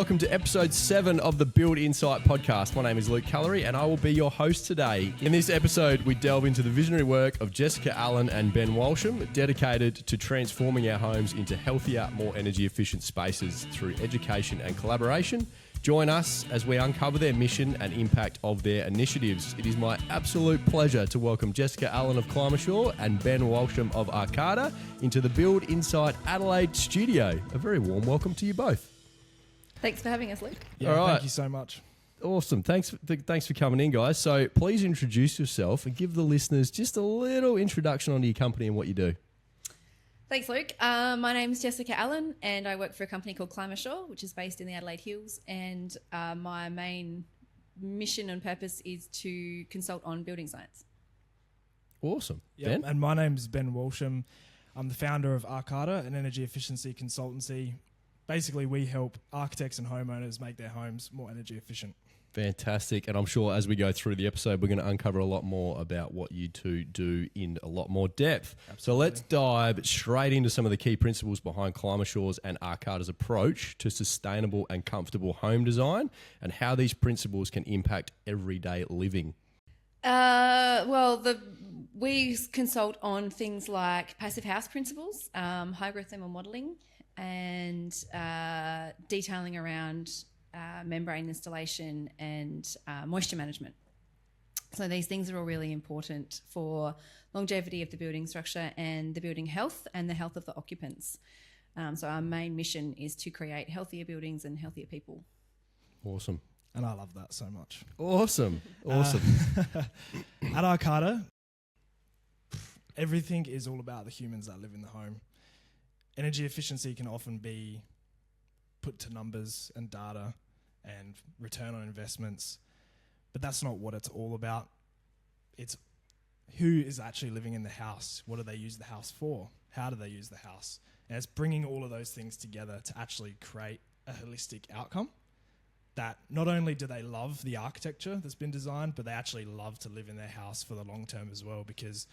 welcome to episode 7 of the Build Insight podcast. My name is Luke Cullery and I will be your host today. In this episode, we delve into the visionary work of Jessica Allen and Ben Walsham, dedicated to transforming our homes into healthier, more energy efficient spaces through education and collaboration. Join us as we uncover their mission and impact of their initiatives. It is my absolute pleasure to welcome Jessica Allen of Climasure and Ben Walsham of ARKATA into the Build Insight Adelaide studio. A very warm welcome to you both. Thanks for having us, Luke. Yeah, all right. Thank you so much. Awesome. Thanks for coming in, guys. So please introduce yourself and give the listeners just a little introduction onto your company and what you do. Thanks, Luke. My name's Jessica Allen and I work for a company called Climasure, which is based in the Adelaide Hills. And my main mission and purpose is to consult on building science. Awesome. Yeah, Ben? and my name's Ben Walsham. I'm the founder of ARKATA, an energy efficiency consultancy. Basically, we help architects and homeowners make their homes more energy efficient. Fantastic. And I'm sure as we go through the episode, we're going to uncover a lot more about what you two do in a lot more depth. Absolutely. So let's dive straight into some of the key principles behind Climasure's and ARKATA's approach to sustainable and comfortable home design and how these principles can impact everyday living. We consult on things like passive house principles, hygrothermal modelling, and detailing around membrane installation and moisture management. So these things are all really important for longevity of the building structure and the building health and the health of the occupants. So our main mission is to create healthier buildings and healthier people. Awesome. And I love that so much. Awesome. Awesome. At ARKATA, everything is all about the humans that live in the home. Energy efficiency can often be put to numbers and data and return on investments, but that's not what it's all about. It's who is actually living in the house. What do they use the house for? How do they use the house? And it's bringing all of those things together to actually create a holistic outcome that not only do they love the architecture that's been designed, but they actually love to live in their house for the long term as well, because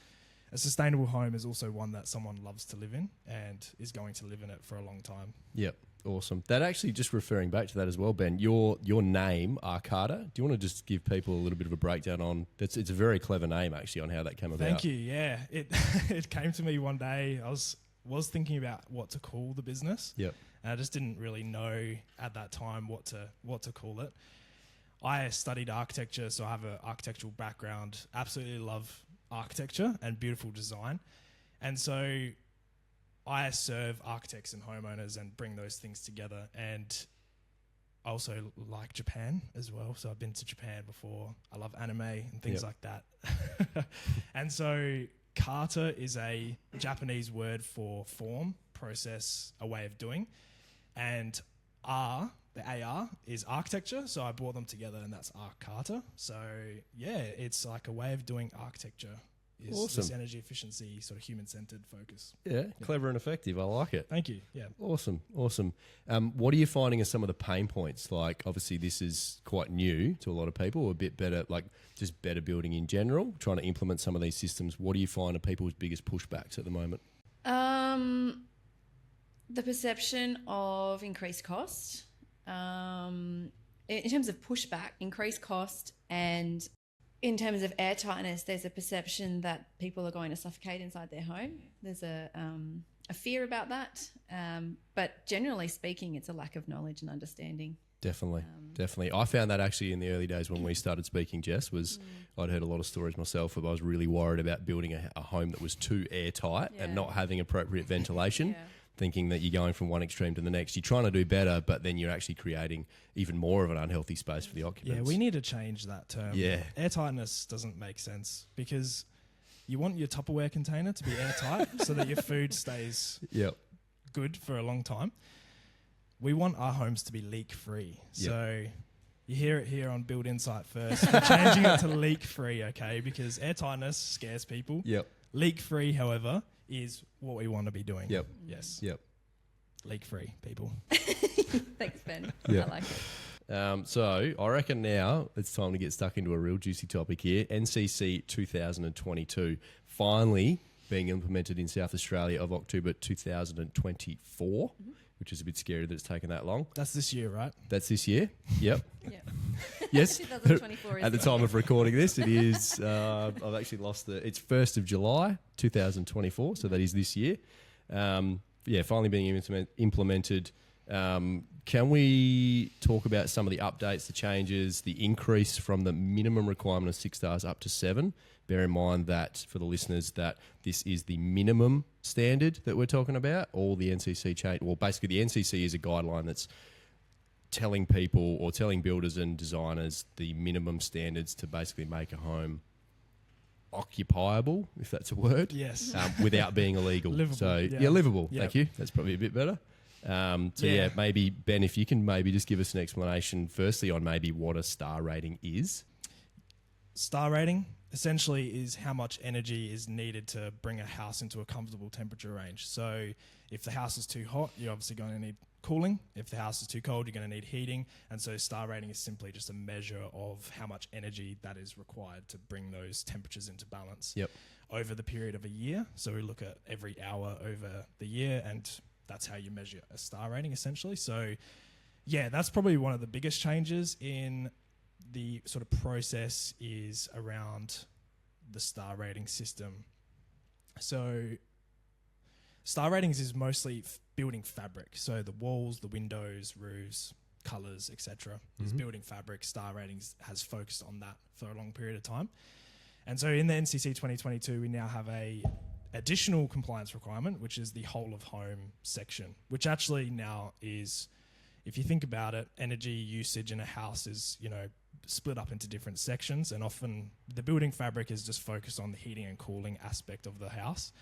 a sustainable home is also one that someone loves to live in and is going to live in it for a long time. Yep. Awesome. That actually, just referring back to that as well, Ben, your name, ARKATA, do you want to just give people a little bit of a breakdown on, it's a very clever name actually on how that came about. Thank you. Yeah. It came to me one day. I was thinking about what to call the business. Yep. And I just didn't really know at that time what to call it. I studied architecture, so I have an architectural background. Absolutely love architecture and beautiful design. And so I serve architects and homeowners and bring those things together. And I also like Japan as well. So I've been to Japan before. I love anime and things like that. And so kata is a Japanese word for form, process, a way of doing. And the AR is architecture, so I brought them together and that's ARKATA. So yeah, it's like a way of doing architecture is awesome. This energy efficiency, sort of human-centered focus. Yeah, clever and effective. I like it. Thank you. Yeah. Awesome. What are you finding are some of the pain points? Like obviously this is quite new to a lot of people, a bit better, like just better building in general, trying to implement some of these systems. What do you find are people's biggest pushbacks at the moment? The perception of increased cost. In terms of pushback, increased cost, and in terms of air tightness, there's a perception that people are going to suffocate inside their home. There's a fear about that. But generally speaking, it's a lack of knowledge and understanding. Definitely. I found that actually in the early days when we started speaking, Jess, I'd heard a lot of stories myself, but I was really worried about building a home that was too airtight and not having appropriate ventilation. Thinking that you're going from one extreme to the next. You're trying to do better, but then you're actually creating even more of an unhealthy space for the occupants. Yeah, we need to change that term. Yeah. Airtightness doesn't make sense because you want your Tupperware container to be airtight so that your food stays good for a long time. We want our homes to be leak-free. So you hear it here on Build Insight first. We're changing it to leak-free, okay? Because airtightness scares people. Yep. Leak-free, however, is what we want to be doing. Yep. Yes. Yep. Leak-free, people. Thanks, Ben. Yeah. I like it. So I reckon now it's time to get stuck into a real juicy topic here. NCC 2022 finally being implemented in South Australia of October 2024. which is a bit scary that it's taken that long. That's this year, right? That's this year. Yep. Yeah. Yes. 2024 is At the time of recording this, it is. I've actually lost the. It's 1st of July, 2024. So that is this year. Finally being implemented. Can we talk about some of the updates, the changes, the increase from the minimum requirement of 6 stars up to 7? Bear in mind that for the listeners that this is the minimum standard that we're talking about. All the NCC change. Well, basically the NCC is a guideline that's telling people or telling builders and designers the minimum standards to basically make a home occupiable, if that's a word. Yes. Without being illegal. Livable, So yeah. livable. Yep. Thank you. That's probably a bit better. Maybe Ben, if you can maybe just give us an explanation firstly on maybe what a star rating is. Star rating essentially is how much energy is needed to bring a house into a comfortable temperature range. So if the house is too hot, you're obviously going to need cooling. If the house is too cold, you're going to need heating. And so star rating is simply just a measure of how much energy that is required to bring those temperatures into balance over the period of a year. So we look at every hour over the year, and that's how you measure a star rating essentially. So yeah, that's probably one of the biggest changes in the sort of process is around the star rating system. So star ratings is mostly building fabric. So the walls, the windows, roofs, colours, etc. is building fabric. Star ratings has focused on that for a long period of time. And so in the NCC 2022, we now have a additional compliance requirement, which is the whole of home section, which actually now is, if you think about it, energy usage in a house is, split up into different sections, and often the building fabric is just focused on the heating and cooling aspect of the house.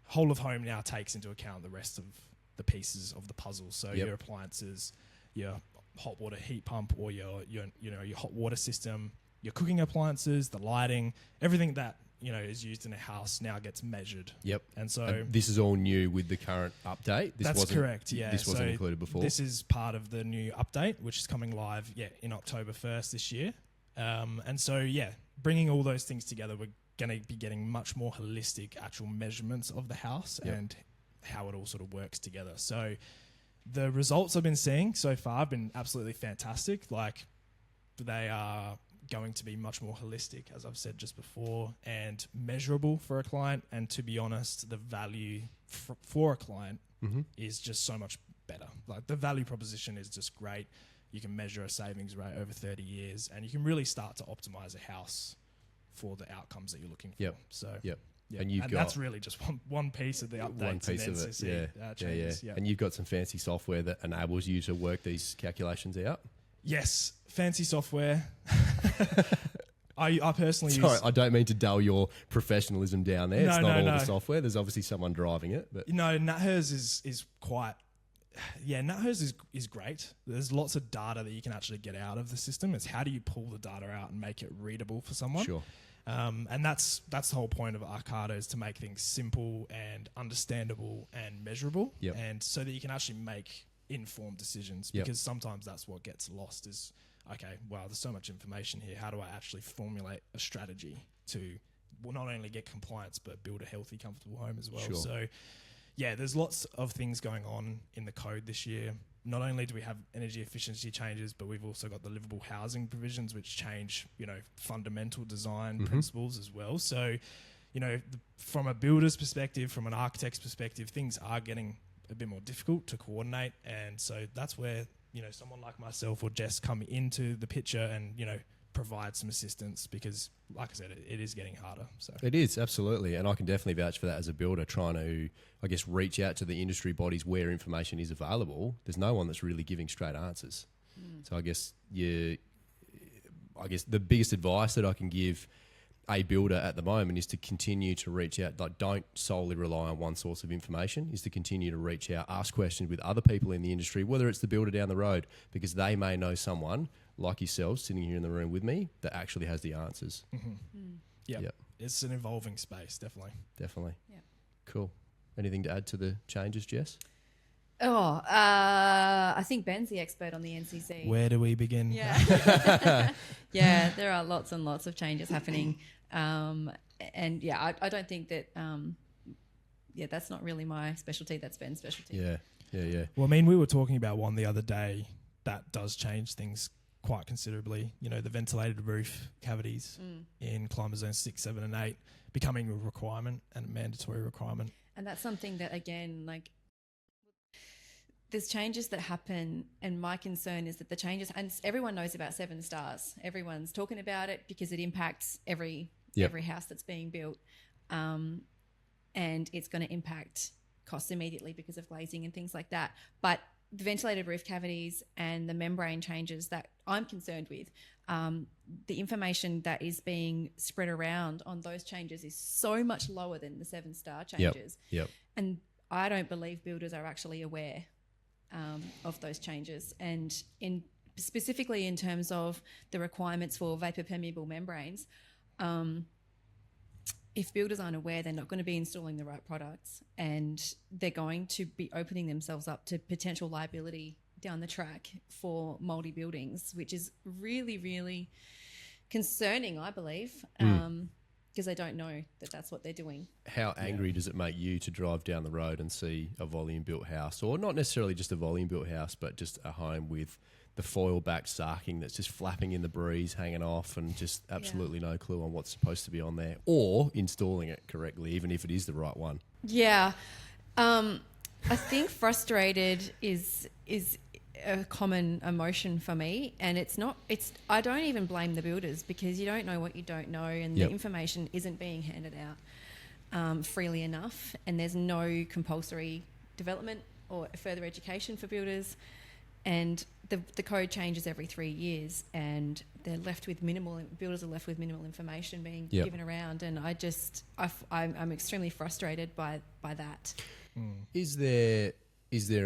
Whole of home now takes into account the rest of the pieces of the puzzle. So your appliances, your hot water heat pump, or your hot water system, your cooking appliances, the lighting, everything that is used in a house now gets measured. Yep. And so this is all new with the current update. That's correct. Yeah. This wasn't included before. This is part of the new update, which is coming live in October 1st this year. And so bringing all those things together, we're going to be getting much more holistic actual measurements of the house and how it all sort of works together. So the results I've been seeing so far have been absolutely fantastic. Like, they are going to be much more holistic, as I've said just before, and measurable for a client. And to be honest, the value for a client is just so much better. Like, the value proposition is just great. You can measure a savings rate over 30 years, and you can really start to optimize a house for the outcomes that you're looking for. So and that's really just one piece of the updates. One piece of it. Changes. And you've got some fancy software that enables you to work these calculations out. Yes, fancy software. I personally Sorry, I don't mean to dull your professionalism down there. It's not all the software. There's obviously someone driving it. But NatHers is quite... Yeah, NatHers is great. There's lots of data that you can actually get out of the system. It's how do you pull the data out and make it readable for someone? Sure. And that's the whole point of ARKATA, is to make things simple and understandable and measurable, and so that you can actually make informed decisions, because sometimes that's what gets lost is, okay, wow, there's so much information here. How do I actually formulate a strategy to not only get compliance but build a healthy, comfortable home as well? Sure. So there's lots of things going on in the code this year. Not only do we have energy efficiency changes, but we've also got the livable housing provisions, which change, fundamental design principles as well. So, from a builder's perspective, from an architect's perspective, things are getting a bit more difficult to coordinate. And so that's where, someone like myself or Jess come into the picture and, provide some assistance, because, like I said, it is getting harder. So it is, absolutely. And I can definitely vouch for that as a builder, trying to, I guess, reach out to the industry bodies where information is available. There's no one that's really giving straight answers. So I guess the biggest advice that I can give a builder at the moment is to continue to reach out. Like, don't solely rely on one source of information, is to continue to reach out, ask questions with other people in the industry, whether it's the builder down the road, because they may know someone like yourself sitting here in the room with me that actually has the answers. Yep. It's an evolving space, definitely. Yeah. Cool. Anything to add to the changes, Jess? I think Ben's the expert on the NCC. Where do we begin? Yeah. Yeah, there are lots and lots of changes happening. I don't think that, that's not really my specialty. That's Ben's specialty. Yeah. Yeah. Well, I mean, we were talking about one the other day that does change things quite considerably. You know, the ventilated roof cavities in climate zone 6, 7 and 8 becoming a requirement and a mandatory requirement. And that's something that, again, like, there's changes that happen, and my concern is that the changes, and everyone knows about 7 stars. Everyone's talking about it because it impacts every house that's being built, and it's going to impact costs immediately because of glazing and things like that. But the ventilated roof cavities and the membrane changes that I'm concerned with, the information that is being spread around on those changes is so much lower than the 7-star changes. Yep. And I don't believe builders are actually aware of those changes, and specifically in terms of the requirements for vapor permeable membranes. If builders aren't aware, they're not going to be installing the right products, and they're going to be opening themselves up to potential liability down the track for mouldy buildings, which is really, really concerning, I believe, because they don't know that that's what they're doing. How angry does it make you to drive down the road and see a volume built house, or not necessarily just a volume built house, but just a home with the foil back sarking that's just flapping in the breeze, hanging off, and just absolutely no clue on what's supposed to be on there, or installing it correctly, even if it is the right one? Yeah. I think frustrated is a common emotion for me, and I don't even blame the builders, because you don't know what you don't know, and the information isn't being handed out freely enough, and there's no compulsory development or further education for builders, and the code changes every 3 years, and builders are left with minimal information being given around, and I'm extremely frustrated by that. Is there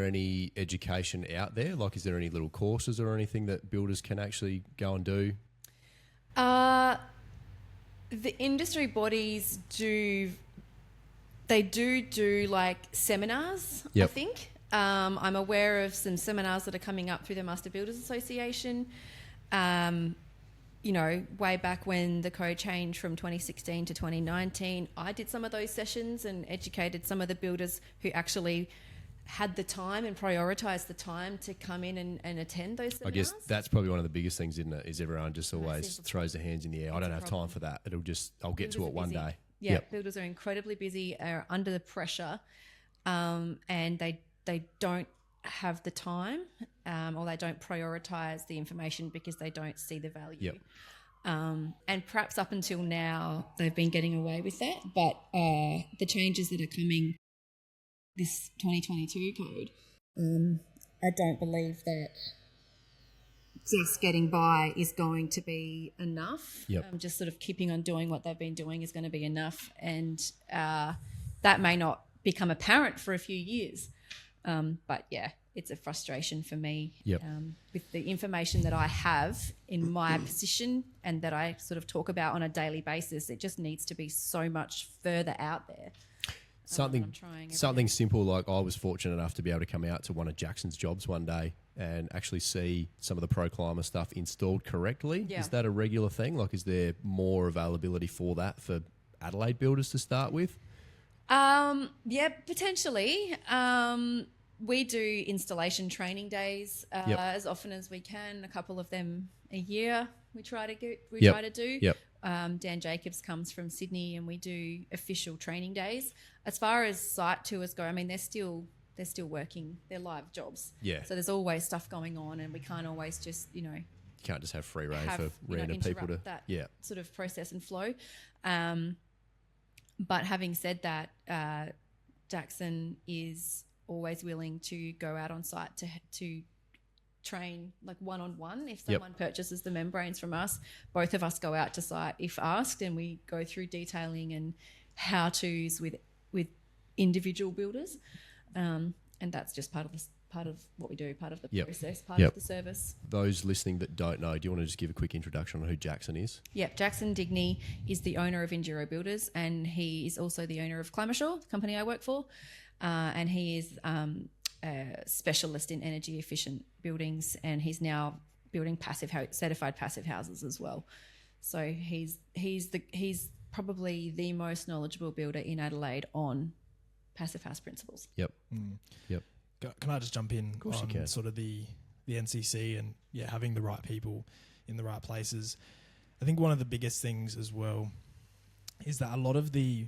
any education out there? Like, is there any little courses or anything that builders can actually go and do? The industry bodies do like seminars, I think. I'm aware of some seminars that are coming up through the Master Builders Association. Way back when the code changed from 2016 to 2019, I did some of those sessions and educated some of the builders who actually had the time and prioritised the time to come in and attend those seminars. I guess that's probably one of the biggest things, isn't it? Is everyone just always throws their hands in the air. I don't have time for that. I'll get to it one day. Yeah, builders are incredibly busy, are under the pressure, and they don't have the time, or they don't prioritise the information because they don't see the value. And perhaps up until now they've been getting away with that, but the changes that are coming, this 2022 code, I don't believe that just getting by is going to be enough. Just sort of keeping on doing what they've been doing is going to be enough, and that may not become apparent for a few years. But yeah, it's a frustration for me with the information that I have in my position and that I sort of talk about on a daily basis. It just needs to be so much further out there. Something simple, like I was fortunate enough to be able to come out to one of Jackson's jobs one day and actually see some of the ProClimate stuff installed correctly. Is that a regular thing? Like, is there more availability for that for Adelaide builders to start with? Yeah, potentially. We do installation training days as often as we can. A couple of them a year. We try to do. Dan Jacobs comes from Sydney, and we do official training days. As far as site tours go, I mean, they're still working. They're live jobs. So there's always stuff going on, and we can't always just you can't just have free reign for random people to that sort of process and flow. But having said that, Jackson is always willing to go out on site to train, like one-on-one. If someone purchases the membranes from us, both of us go out to site if asked, and we go through detailing and how-tos with individual builders, and that's just part of what we do, part of the process, part of the service. Those listening that don't know, do you want to just give a quick introduction on who Jackson is? Jackson Digney is the owner of Enduro Builders, and he is also the owner of Climasure, the company I work for, and he is a specialist in energy efficient buildings, and he's now building certified passive houses as well. So he's probably the most knowledgeable builder in Adelaide on passive house principles. can I just jump in course you on can. sort of the NCC and having the right people in the right places? I think one of the biggest things as well is that a lot of the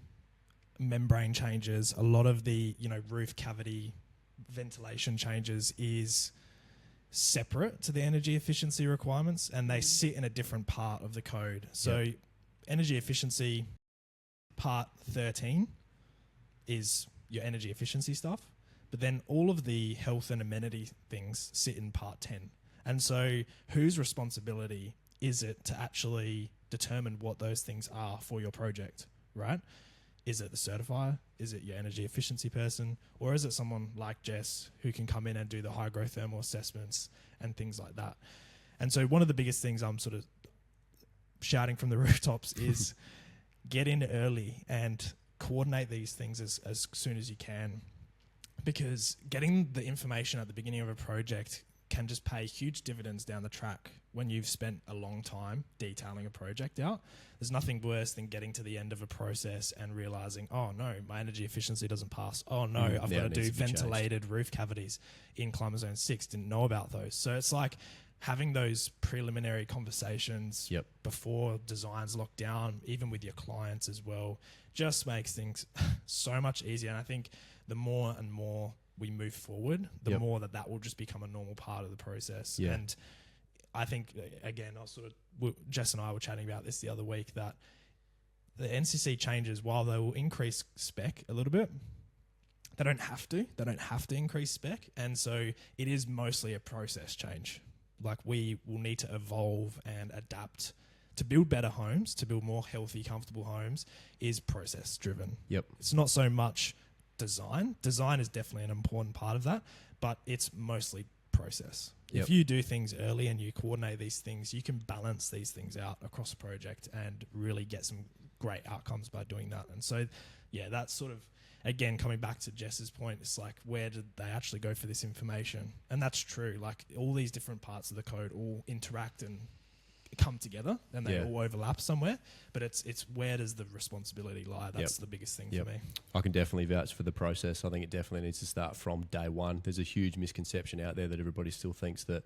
membrane changes, a lot of the roof cavity ventilation changes is separate to the energy efficiency requirements, and they sit in a different part of the code. So energy efficiency part 13 is your energy efficiency stuff, but then all of the health and amenity things sit in part 10. And so whose responsibility is it to actually determine what those things are for your project, right? Is it the certifier? Is it your energy efficiency person? Or is it someone like Jess who can come in and do the high growth thermal assessments and things like that? And so one of the biggest things I'm sort of shouting from the rooftops is get in early and coordinate these things as soon as you can, because getting the information at the beginning of a project can just pay huge dividends down the track when you've spent a long time detailing a project out. There's nothing worse than getting to the end of a process and realizing, oh no, my energy efficiency doesn't pass. Oh no, I've got to do ventilated roof cavities in Climate Zone 6. Didn't know about those. So it's like having those preliminary conversations before designs lock down, even with your clients as well, just makes things so much easier. And I think the more and more we move forward, the more that will just become a normal part of the process. And I think, again, Jess and I were chatting about this the other week, that the NCC changes, while they will increase spec a little bit, they don't have to. They don't have to increase spec. And so it is mostly a process change. Like, we will need to evolve and adapt to build better homes, to build more healthy, comfortable homes, is process driven. It's not so much design. Design is definitely an important part of that, but it's mostly process. If you do things early and you coordinate these things, you can balance these things out across a project and really get some great outcomes by doing that. And so, that's sort of, again, coming back to Jess's point, it's like, where did they actually go for this information? And that's true. Like, all these different parts of the code all interact and come together, and they all overlap somewhere, but it's where does the responsibility lie? That's the biggest thing for me. I can definitely vouch for the process. I think it definitely needs to start from day one. There's a huge misconception out there that everybody still thinks that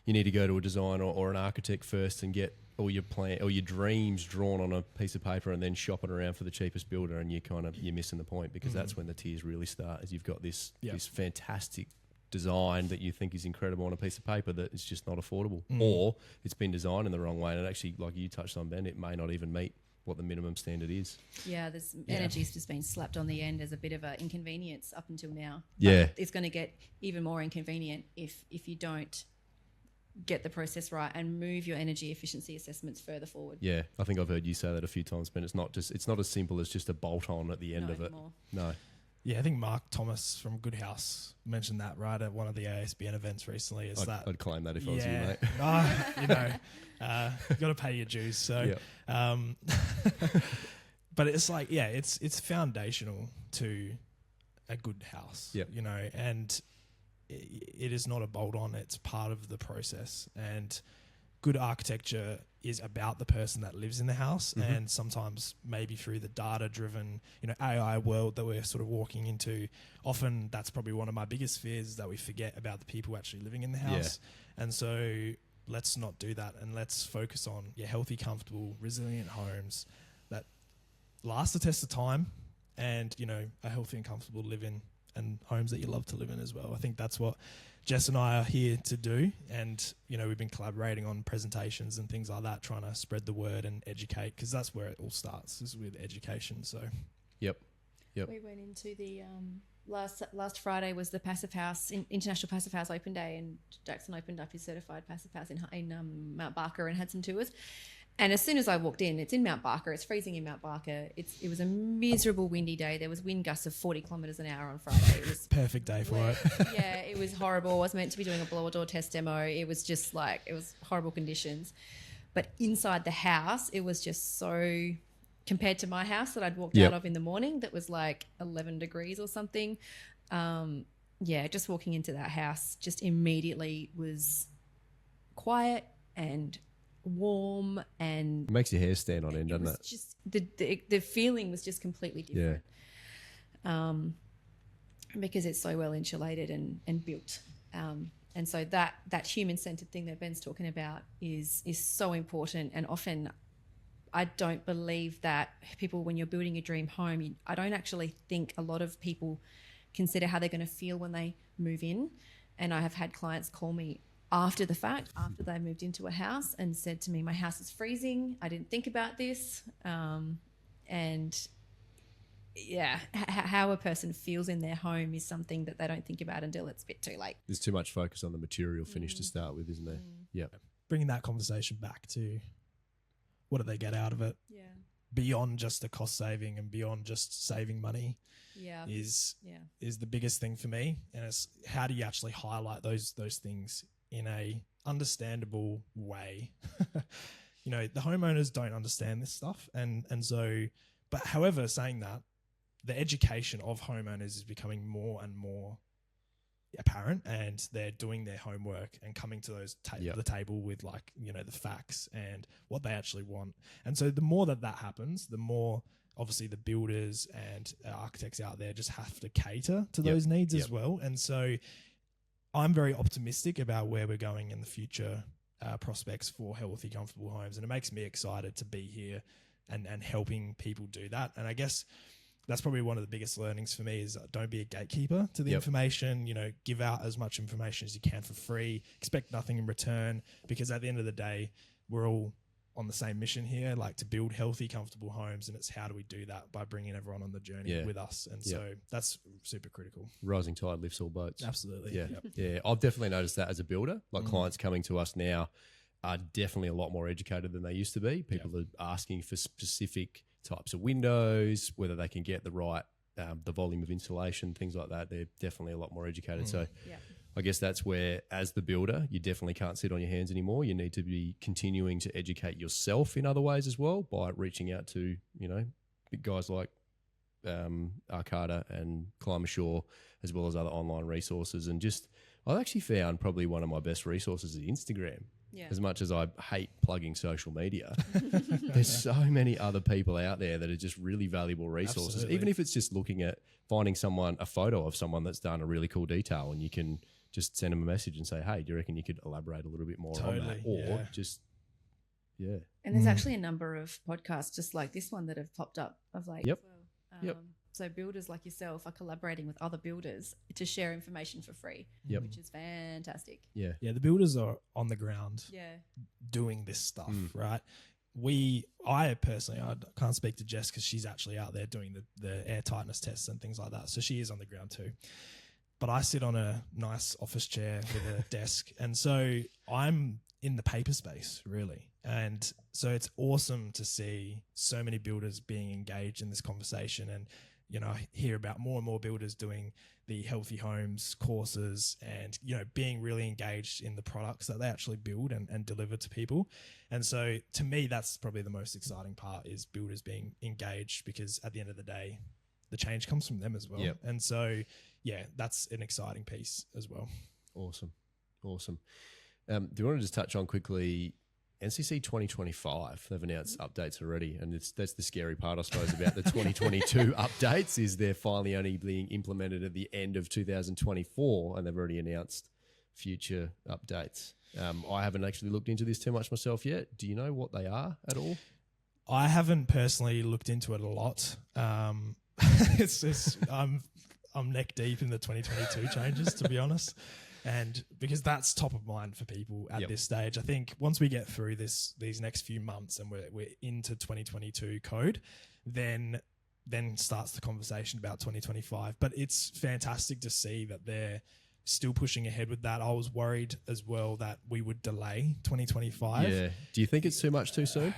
you need to go to a designer or an architect first and get all your plan or your dreams drawn on a piece of paper and then shop it around for the cheapest builder, and you're missing the point, because that's when the tears really start. Is you've got this fantastic design that you think is incredible on a piece of paper that is just not affordable, or it's been designed in the wrong way, and it actually, like you touched on, Ben, it may not even meet what the minimum standard is. There's energy's just been slapped on the end as a bit of an inconvenience up until now. But it's going to get even more inconvenient if you don't get the process right and move your energy efficiency assessments further forward. I think I've heard you say that a few times, Ben. It's not as simple as just a bolt on at the end of anymore. it. No. Yeah, I think Mark Thomas from Good House mentioned that right at one of the ASBN events recently. I'd claim that if I was you, mate. You got to pay your dues. So, but it's like, it's foundational to a good house. And it is not a bolt on. It's part of the process. And good architecture is about the person that lives in the house, and sometimes maybe through the data-driven, AI world that we're sort of walking into, often that's probably one of my biggest fears, is that we forget about the people actually living in the house. And so let's not do that, and let's focus on healthy, comfortable, resilient homes that last the test of time, and a healthy and comfortable live-in, and homes that you love to live in as well. I think that's what Jess and I are here to do, and we've been collaborating on presentations and things like that, trying to spread the word and educate, because that's where it all starts, is with education. So Yep. We went into the last Friday was the Passive House, International Passive House Open Day, and Jackson opened up his certified Passive House in Mount Barker and had some tours. And as soon as I walked in, it's in Mount Barker. It's freezing in Mount Barker. It was a miserable windy day. There was wind gusts of 40 kilometres an hour on Friday. It was perfect day for it. It was horrible. I was meant to be doing a blower door test demo. It was just like, it was horrible conditions. But inside the house, it was just so, compared to my house that I'd walked out of in the morning, that was like 11 degrees or something. Just walking into that house just immediately was quiet and warm, and it makes your hair stand on end, doesn't it? Just the feeling was just completely different. because it's so well insulated and built. And so that human-centered thing that Ben's talking about is so important. And often I don't believe that people, when you're building a dream home, I don't actually think a lot of people consider how they're going to feel when they move in. And I have had clients call me after the fact, after they moved into a house, and said to me, my house is freezing. I didn't think about this. And yeah, how a person feels in their home is something that they don't think about until it's a bit too late. There's too much focus on the material finish to start with, isn't there? Yeah. Bringing that conversation back to what do they get out of it? Yeah. Beyond just the cost saving and beyond just saving money is the biggest thing for me. And it's how do you actually highlight those things in a understandable way? You know, the homeowners don't understand this stuff. And so, but however, saying that, the education of homeowners is becoming more and more apparent, and they're doing their homework and coming to those the table with, like, you know, the facts and what they actually want. And so the more that happens, the more obviously the builders and architects out there just have to cater to those needs as well. And so I'm very optimistic about where we're going in the future prospects for healthy, comfortable homes. And it makes me excited to be here and helping people do that. And I guess that's probably one of the biggest learnings for me is don't be a gatekeeper to the information. You know, give out as much information as you can for free. Expect nothing in return, because at the end of the day, we're all on the same mission here, like to build healthy, comfortable homes. And it's how do we do that by bringing everyone on the journey with us. And so that's super critical. Rising tide lifts all boats. Absolutely. Yeah. Yeah. I've definitely noticed that as a builder. Like clients coming to us now are definitely a lot more educated than they used to be. People are asking for specific types of windows, whether they can get the right, the volume of insulation, things like that. They're definitely a lot more educated. So I guess that's where, as the builder, you definitely can't sit on your hands anymore. You need to be continuing to educate yourself in other ways as well, by reaching out to, you know, big guys like ARKATA and Climasure, as well as other online resources. And just, I've actually found probably one of my best resources is Instagram. Yeah. As much as I hate plugging social media, there's so many other people out there that are just really valuable resources. Absolutely. Even if it's just looking at finding a photo of someone that's done a really cool detail, and you can just send them a message and say, hey, do you reckon you could elaborate a little bit more on that? Or just, And there's actually a number of podcasts just like this one that have popped up of late as well. So builders like yourself are collaborating with other builders to share information for free, which is fantastic. Yeah, the builders are on the ground doing this stuff, right? I personally, I can't speak to Jess because she's actually out there doing the air tightness tests and things like that. So she is on the ground too. But I sit on a nice office chair with a desk. And so I'm in the paper space, really. And so it's awesome to see so many builders being engaged in this conversation. And, you know, I hear about more and more builders doing the healthy homes courses and, you know, being really engaged in the products that they actually build and deliver to people. And so to me, that's probably the most exciting part, is builders being engaged, because at the end of the day, the change comes from them as well. Yep. And so, yeah, that's an exciting piece as well. Awesome. Do you want to just touch on quickly NCC 2025? They've announced updates already, and that's the scary part, I suppose, about the 2022 updates, is they're finally only being implemented at the end of 2024, and they've already announced future updates. I haven't actually looked into this too much myself yet. Do you know what they are at all? I haven't personally looked into it a lot. I'm neck deep in the 2022 changes, to be honest. And because that's top of mind for people at this stage. I think once we get through these next few months and we're into 2022 code, then starts the conversation about 2025. But it's fantastic to see that they're still pushing ahead with that. I was worried as well that we would delay 2025. Yeah. Do you think it's too much too soon?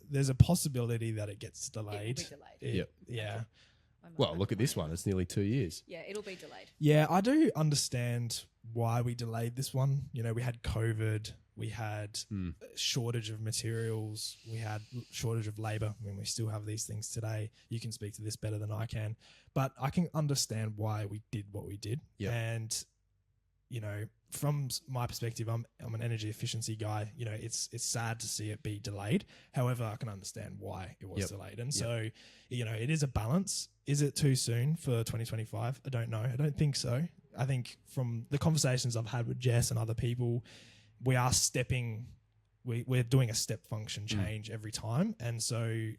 There's a possibility that it gets delayed. It will be delayed. Yeah. Well, look at this one. It's nearly 2 years. Yeah, it'll be delayed. Yeah, I do understand why we delayed this one. You know, we had COVID, we had shortage of materials, we had shortage of labor. I mean, we still have these things today. You can speak to this better than I can. But I can understand why we did what we did. Yep. And from my perspective, I'm an energy efficiency guy. It's sad to see it be delayed. However, I can understand why it was delayed. And so, it is a balance. Is it too soon for 2025? I don't know. I don't think so. I think from the conversations I've had with Jess and other people, we are we're doing a step function change every time. And so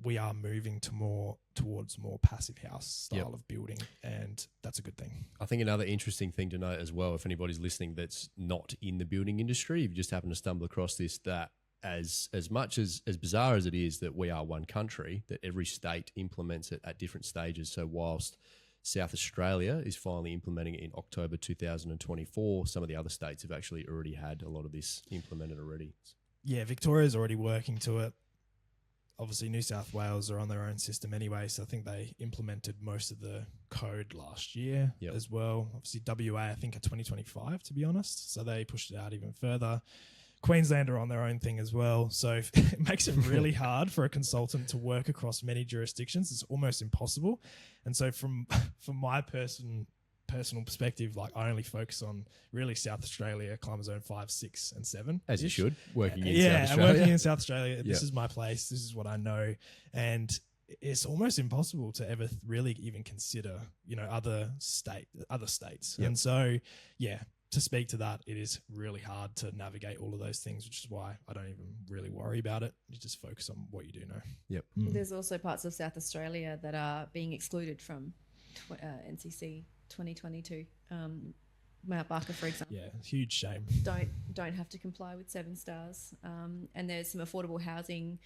we are moving towards more passive house style of building, and that's a good thing. I think another interesting thing to note as well, if anybody's listening that's not in the building industry, if you just happen to stumble across this, that as much as bizarre as it is that we are one country, that every state implements it at different stages. So whilst South Australia is finally implementing it in October 2024, some of the other states have actually already had a lot of this implemented already. Yeah, Victoria's already working to it. Obviously, New South Wales are on their own system anyway, so I think they implemented most of the code last year as well. Obviously, WA, I think, are 2025, to be honest, so they pushed it out even further. Queensland are on their own thing as well, so it makes it really hard for a consultant to work across many jurisdictions. It's almost impossible. And so from my personal perspective, like I only focus on really South Australia, Climate Zone 5, 6 and 7. As you should, working in South Australia. Australia. I'm working in South Australia. This is my place. This is what I know. And it's almost impossible to ever really even consider, other states. And so, to speak to that, it is really hard to navigate all of those things, which is why I don't even really worry about it. You just focus on what you do know. Yep. There's also parts of South Australia that are being excluded from NCC 2022. Mount Barker, for example. Yeah, huge shame. Don't have to comply with 7 stars. And there's some affordable housing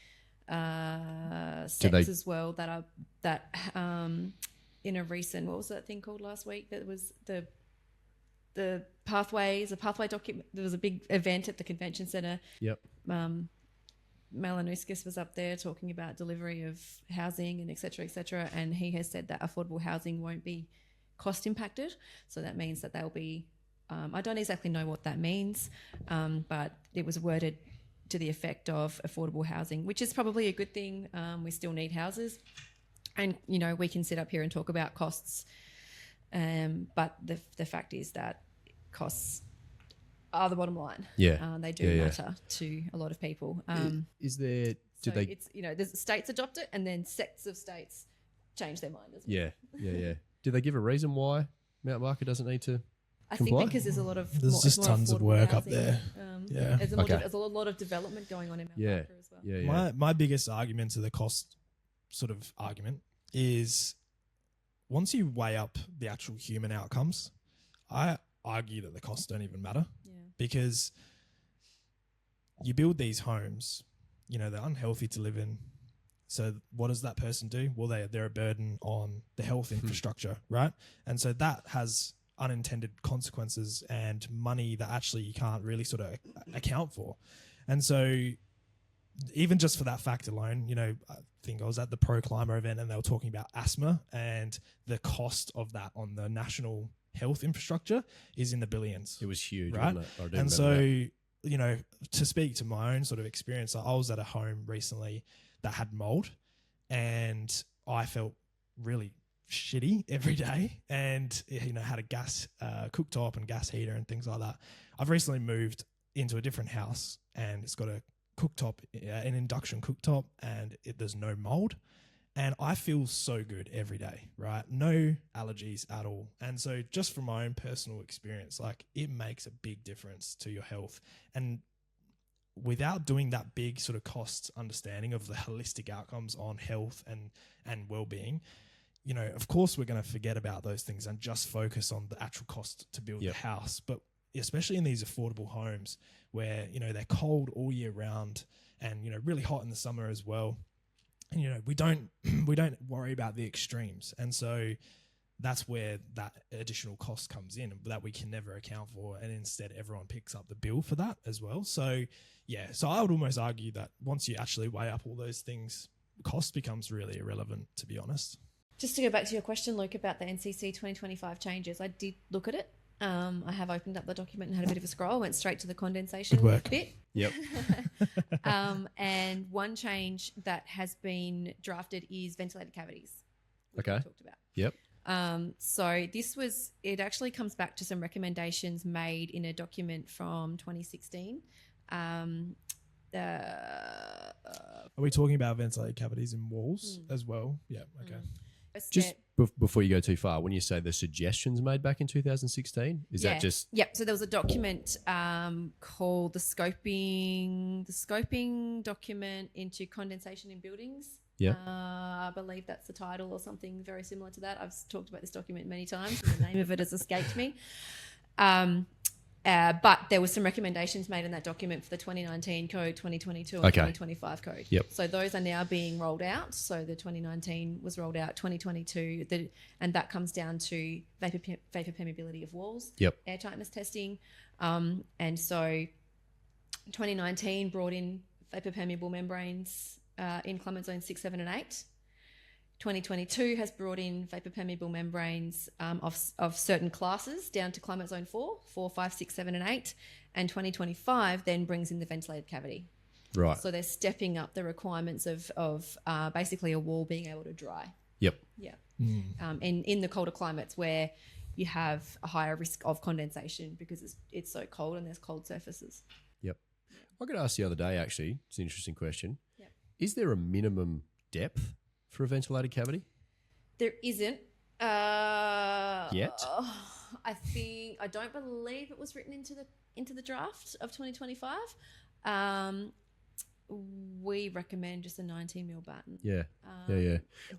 sects as well that in a recent, what was that thing called last week? That was the pathways, a pathway document. There was a big event at the convention centre. Yep. Malinowskis was up there talking about delivery of housing and et cetera, and he has said that affordable housing won't be cost impacted. So that means that they'll be, I don't exactly know what that means, but it was worded to the effect of affordable housing, which is probably a good thing. We still need houses, and we can sit up here and talk about costs, but the fact is that costs are the bottom line. They do matter to a lot of people. Is there? It's there's states adopt it, and then sects of states change their mind as well. Yeah. Do they give a reason why Mount Barker doesn't need to I comply? think because there's a lot of just tons of work housing. up there. There's a lot of development going on in Mount Barker as well. Yeah. My biggest argument to the cost sort of argument is once you weigh up the actual human outcomes, I argue that the costs don't even matter because you build these homes, they're unhealthy to live in. So what does that person do? Well, they're a burden on the health infrastructure, right? And so that has unintended consequences and money that actually you can't really sort of account for. And so even just for that fact alone, I think I was at the Pro Climber event and they were talking about asthma, and the cost of that on the national health infrastructure is in the billions. It was huge, right? wasn't it? I do And remember so, that. To speak to my own sort of experience, I was at a home recently that had mold, and I felt really shitty every day, and had a gas cooktop and gas heater and things like that. I've recently moved into a different house, and it's got a cooktop, an induction cooktop, and there's no mold, and I feel so good every day, right? No allergies at all. And so just from my own personal experience, like it makes a big difference to your health. And without doing that big sort of cost understanding of the holistic outcomes on health and well-being, of course we're going to forget about those things and just focus on the actual cost to build the house. But especially in these affordable homes where, they're cold all year round and, really hot in the summer as well. And, we don't worry about the extremes. And so that's where that additional cost comes in that we can never account for. And instead everyone picks up the bill for that as well. So so I would almost argue that once you actually weigh up all those things, cost becomes really irrelevant, to be honest. Just to go back to your question, Luke, about the NCC 2025 changes, I did look at it. I have opened up the document and had a bit of a scroll. Went straight to the condensation bit. Yep. And one change that has been drafted is ventilated cavities. Okay. We talked about. Yep. So it actually comes back to some recommendations made in a document from 2016. Are we talking about ventilated cavities in walls as well? Yeah. Okay. Just before you go too far, when you say the suggestions made back in 2016, is that just... Yep. So there was a document called the scoping document into condensation in buildings. Yeah. I believe that's the title or something very similar to that. I've talked about this document many times and the name of it has escaped me. But there were some recommendations made in that document for the 2019 code, 2022 and 2025 code. Yep. So those are now being rolled out. So the 2019 was rolled out, 2022, and that comes down to vapor permeability of walls, air tightness testing. And so 2019 brought in vapor permeable membranes in climate zone 6, 7 and 8. 2022 has brought in vapor permeable membranes of certain classes down to climate zone 4, 5, 6, 7 and 8. And 2025 then brings in the ventilated cavity. Right. So they're stepping up the requirements of basically a wall being able to dry. Yep. Yeah. In the colder climates where you have a higher risk of condensation because it's so cold and there's cold surfaces. Yep. I got asked the other day, actually, it's an interesting question. Yep. Is there a minimum depth for a ventilated cavity? There isn't. Yet? I don't believe it was written into the draft of 2025. We recommend just a 19 mil batten. Yeah.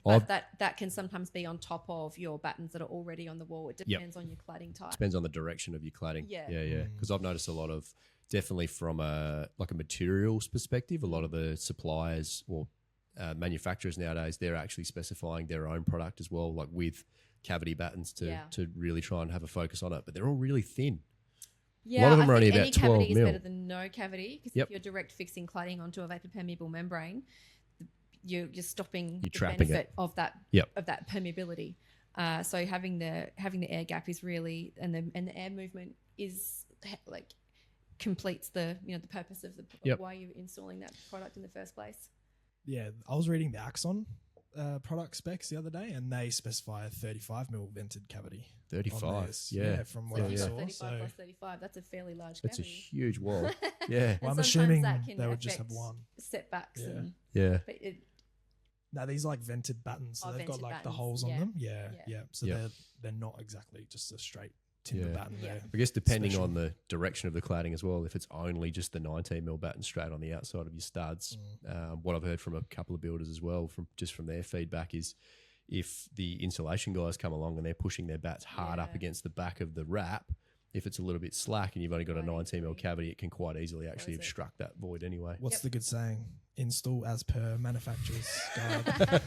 But that can sometimes be on top of your battens that are already on the wall. It depends on your cladding type. Depends on the direction of your cladding. Yeah. Because I've noticed a lot of, definitely from a materials perspective, a lot of the suppliers or manufacturers nowadays, they're actually specifying their own product as well, like with cavity battens to really try and have a focus on it. But they're all really thin. Yeah, a lot of them I are only think about 12 cavity mil. is better than no cavity because if you're direct fixing cladding onto a vapor permeable membrane, you're stopping the trapping benefit of that permeability. So having the air gap is really and the air movement is like completes the the purpose of why you're installing that product in the first place. Yeah, I was reading the Axon product specs the other day, and they specify a 35 mil vented cavity. 35, from what I saw. 35 plus 35, that's a fairly large That's cavity. a huge wall. Yeah. Well, I'm assuming they would just have one. Setbacks. Yeah. But now these like vented battens, so they've got like the holes on them. Yeah. So they're not exactly just a straight timber batten there. I guess depending on the direction of the cladding as well, if it's only just the 19 mil batten straight on the outside of your studs, what I've heard from a couple of builders as well, from their feedback is if the insulation guys come along and they're pushing their bats hard up against the back of the wrap, if it's a little bit slack and you've only got a 19 mil cavity, it can quite easily actually obstruct that void anyway. What's the good saying? Install as per manufacturer's guide.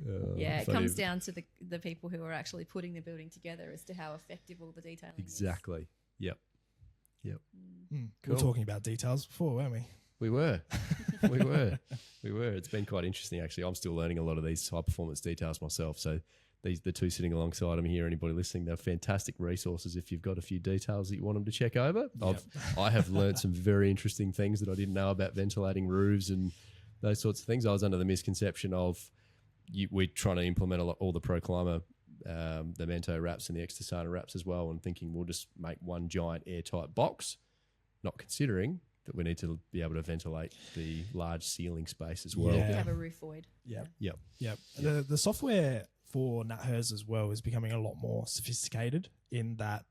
it comes down to the people who are actually putting the building together as to how effective all the detailing is. Exactly. Yep. Cool. We were talking about details before, weren't we? We were. It's been quite interesting, actually. I'm still learning a lot of these high-performance details myself. So the two sitting alongside me here, anybody listening, they're fantastic resources if you've got a few details that you want them to check over. I have learned some very interesting things that I didn't know about ventilating roofs and those sorts of things. I was under the misconception of we're trying to implement all the ProClima, the Mento wraps and the Extasana wraps as well, and thinking we'll just make one giant airtight box, not considering that we need to be able to ventilate the large ceiling space as well. You have a roof void. Yep. The software for NatHERS as well is becoming a lot more sophisticated in that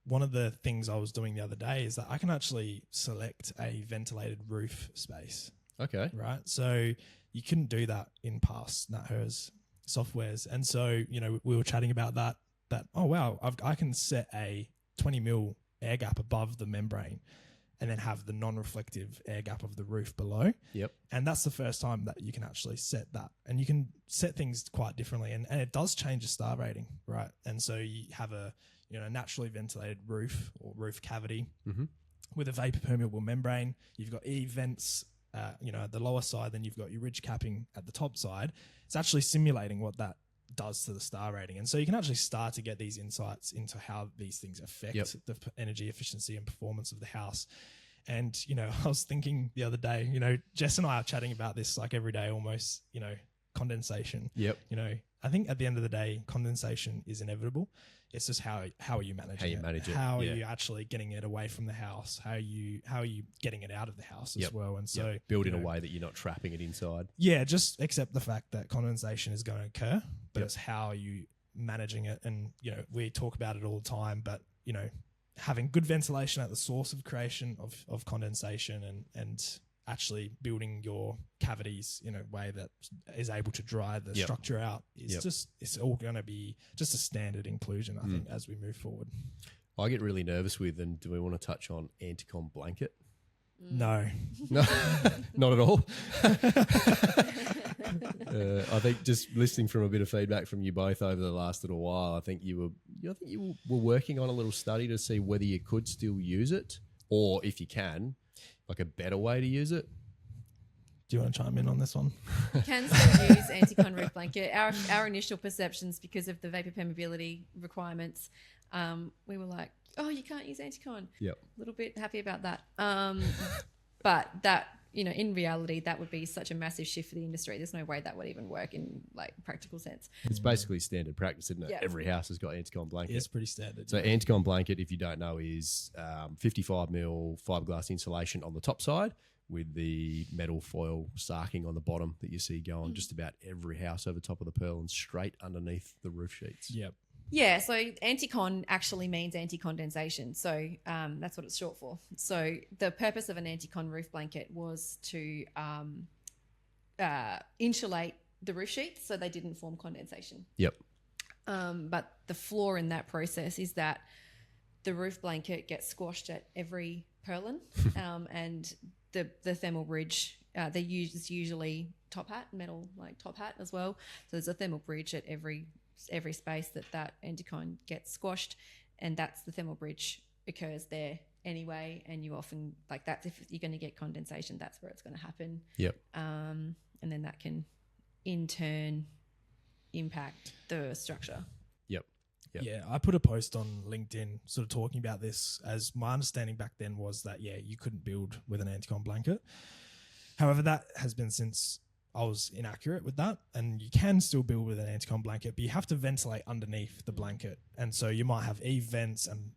one of the things I was doing the other day is that I can actually select a ventilated roof space. Okay. Right. So you couldn't do that in past NatHERS softwares. And so, we were chatting about that, oh, wow, I can set a 20 mil air gap above the membrane and then have the non-reflective air gap of the roof below. Yep. And that's the first time that you can actually set that. And you can set things quite differently. And it does change the star rating, right? And so you have a naturally ventilated roof or roof cavity with a vapor permeable membrane. You've got E-vents, at the lower side, then you've got your ridge capping at the top side. It's actually simulating what that does to the star rating. And so you can actually start to get these insights into how these things affect the energy efficiency and performance of the house. And, I was thinking the other day, Jess and I are chatting about this like every day almost, condensation. Yep. You know, I think at the end of the day, condensation is inevitable. It's just how are you managing it? How are you actually getting it away from the house? How are you getting it out of the house as well? And so build in a way that you're not trapping it inside. Yeah, just accept the fact that condensation is going to occur, but it's how are you managing it. And you know, we talk about it all the time, but you know, having good ventilation at the source of creation of condensation and actually building your cavities in a way that is able to dry the structure out is just, it's all going to be just a standard inclusion, I think, as we move forward. I get really nervous with, and do we want to touch on anti-con blanket? No. No, not at all. I think just listening from a bit of feedback from you both over the last little while, I think you were working on a little study to see whether you could still use it, or if you can, like a better way to use it. Do you want to chime in on this one? You can still use anti-con roof blanket. Our initial perceptions, because of the vapor permeability requirements, we were like, oh, you can't use anti-con. Yep. A little bit happy about that. But that, you know, in reality, that would be such a massive shift for the industry. There's no way that would even work in like practical sense. It's basically standard practice, isn't it? Yeah. Every house has got anti-con blanket. It's pretty standard. So anti-con blanket, if you don't know, is 55 mil fiberglass insulation on the top side with the metal foil sarking on the bottom that you see going just about every house over top of the pearl and straight underneath the roof sheets. Yep. Yeah, so anti-con actually means anti-condensation. So that's what it's short for. So the purpose of an anti-con roof blanket was to insulate the roof sheets so they didn't form condensation. Yep. But the flaw in that process is that the roof blanket gets squashed at every purlin, and the thermal bridge, they use usually top hat, metal like top hat as well. So there's a thermal bridge at every space that anti-con gets squashed, and that's the thermal bridge occurs there anyway. And you often, like, that's if you're going to get condensation, that's where it's going to happen. Yep. And then that can in turn impact the structure. Yep. Yeah, I put a post on LinkedIn sort of talking about this, as my understanding back then was that, you couldn't build with an anti-con blanket. However, that has been since I was inaccurate with that, and you can still build with an anti-con blanket, but you have to ventilate underneath the blanket. And so you might have eve vents and,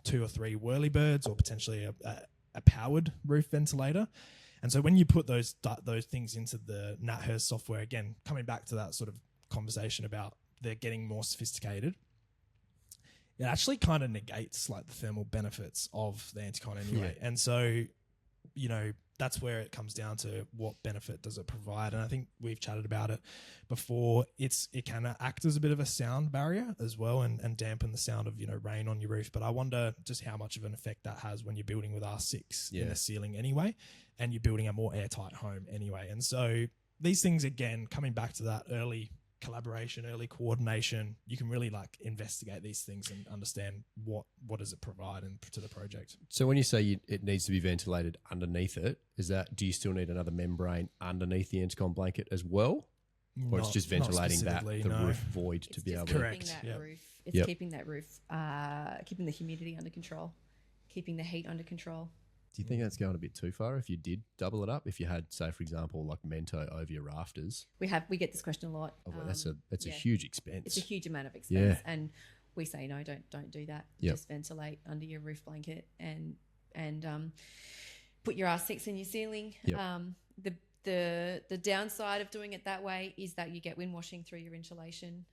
2 or 3 whirlybirds, or potentially a powered roof ventilator. And so when you put those things into the NatHERS software, again, coming back to that sort of conversation about they're getting more sophisticated, it actually kind of negates like the thermal benefits of the anti-con anyway. Yeah. And so, that's where it comes down to what benefit does it provide. And I think we've chatted about it before. It can act as a bit of a sound barrier as well, and dampen the sound of, rain on your roof. But I wonder just how much of an effect that has when you're building with R6 in the ceiling anyway, and you're building a more airtight home anyway. And so these things, again, coming back to that early collaboration, early coordination, you can really like investigate these things and understand what does it provide to the project. So when you say it needs to be ventilated underneath it, do you still need another membrane underneath the anti-con blanket as well? Or it's just ventilating the roof void to be able to... Correct. It's keeping that roof, keeping the humidity under control, keeping the heat under control. Do you think that's going a bit too far if you did double it up? If you had, say, for example, like Mento over your rafters? We get this question a lot. Oh, well, that's a huge expense. It's a huge amount of expense. And we say, no, don't do that. Yep. Just ventilate under your roof blanket and put your R6 in your ceiling. Yep. The downside of doing it that way is that you get wind washing through your insulation.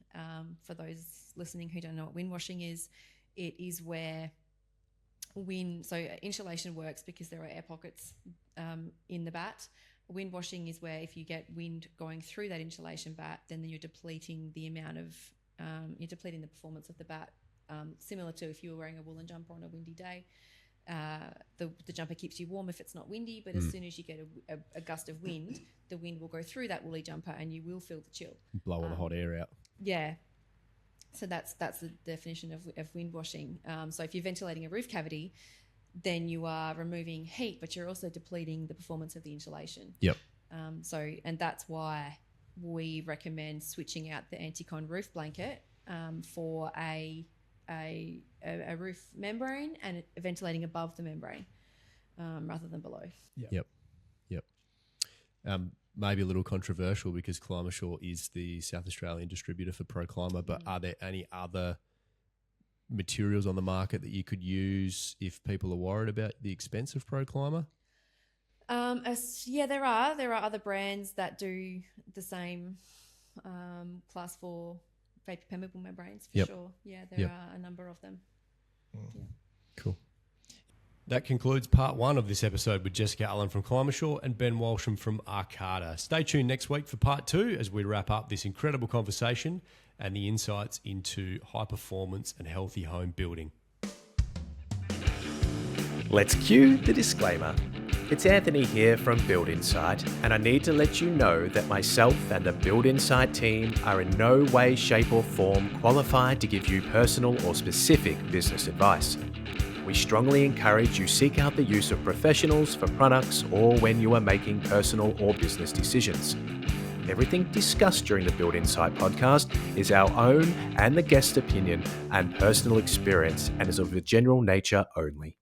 For those listening who don't know what wind washing is, it is where insulation works because there are air pockets in the bat. Wind washing is where if you get wind going through that insulation bat, then you're depleting the performance of the bat. Similar to if you were wearing a woolen jumper on a windy day, the jumper keeps you warm if it's not windy, but as soon as you get a gust of wind, the wind will go through that woolly jumper and you will feel the chill. Blow all the hot air out. Yeah. So that's the definition of wind washing. So if you're ventilating a roof cavity, then you are removing heat, but you're also depleting the performance of the insulation. Yep. And that's why we recommend switching out the anti-con roof blanket for a roof membrane and ventilating above the membrane rather than below. Yep. maybe a little controversial because Climasure is the South Australian distributor for Pro Clima, but are there any other materials on the market that you could use if people are worried about the expense of Pro Clima? Yeah, there are. There are other brands that do the same class 4 vapor permeable membranes for sure. Yeah, there are a number of them. Yeah. Cool. That concludes part 1 of this episode with Jessica Allen from Climasure and Ben Walsham from ARKATA. Stay tuned next week for part 2 as we wrap up this incredible conversation and the insights into high performance and healthy home building. Let's cue the disclaimer. It's Anthony here from Build.insite, and I need to let you know that myself and the Build.insite team are in no way, shape or form qualified to give you personal or specific business advice. We strongly encourage you seek out the use of professionals for products or when you are making personal or business decisions. Everything discussed during the Build.insite podcast is our own and the guest opinion and personal experience and is of a general nature only.